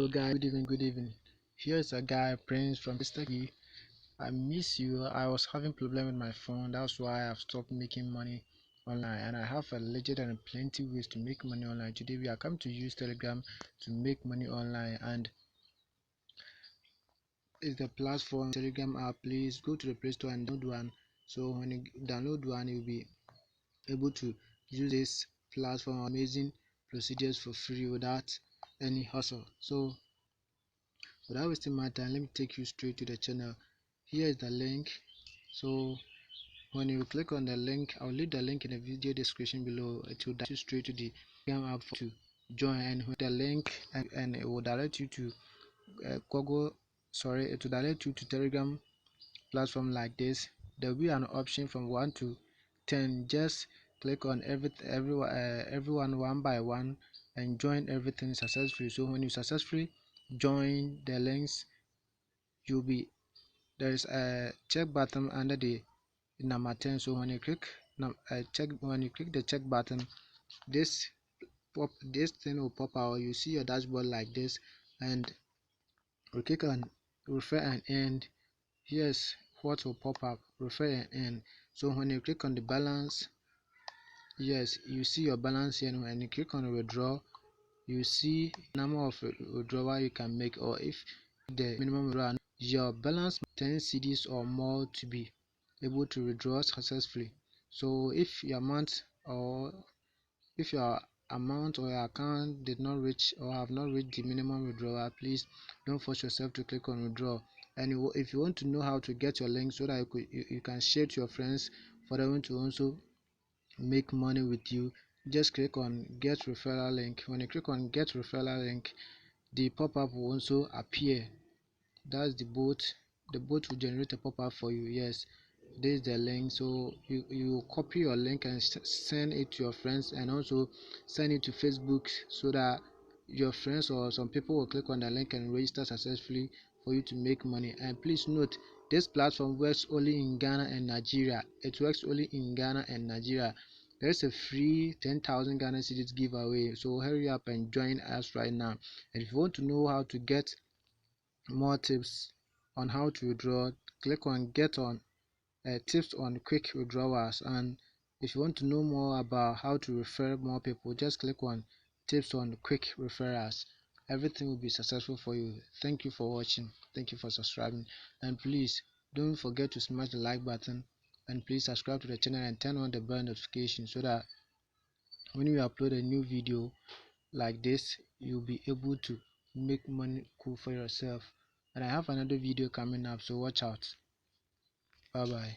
Hello guys, good evening. Here's a guy, Prince from Mr. Key. I miss you. I was having problem with my phone. That's why I've stopped making money online, and I have a legit and plenty ways to make money online. Today we are come to use Telegram to make money online, and it's the platform Telegram app. Please go to the Play Store and download one. So when you download one, you'll be able to use this platform, amazing procedures for free without any hustle. So without wasting my time, let me take you straight to the channel. Here is the link. So when you click on the link, I'll leave the link in the video description below. It will direct you straight to the Telegram app to join, and with the link, and it will direct you to Google. Sorry, it will direct you to Telegram platform like this. There will be an option from 1 to 10. Just click on everyone one by one and join everything successfully. So when you successfully join the links, you'll be there is a check button under the number 10. So when you click the check button, this thing will pop out. You see your dashboard like this, and we click on refer and end. Here's what will pop up: refer and end. So when you click on the balance, yes, you see your balance here. And when you click on withdraw, you see number of withdrawal you can make, or if the minimum withdrawal, your balance 10 cedis or more to be able to withdraw successfully. So if your amount or your account did not reach or have not reached the minimum withdrawal, please don't force yourself to click on withdraw. And if you want to know how to get your link so that you can share to your friends for them to also make money with you, just click on get referral link. When you click on get referral link, the pop-up will also appear. That's the bot will generate a pop-up for you. Yes, this is the link. So you copy your link and send it to your friends, and also send it to Facebook, so that your friends or some people will click on the link and register successfully for you to make money. And please note, this platform works only in Ghana and Nigeria. It works only in Ghana and Nigeria. There's a free 10,000 Ghana cedis giveaway, so hurry up and join us right now. And if you want to know how to get more tips on how to withdraw, click on get on tips on quick withdrawals. And if you want to know more about how to refer more people, just click on tips on quick referrals. Everything will be successful for you. Thank you for watching. Thank you for subscribing, and please don't forget to smash the like button, and please subscribe to the channel and turn on the bell notification, so that when we upload a new video like this, you'll be able to make money cool for yourself. And I have another video coming up, so watch out. Bye bye.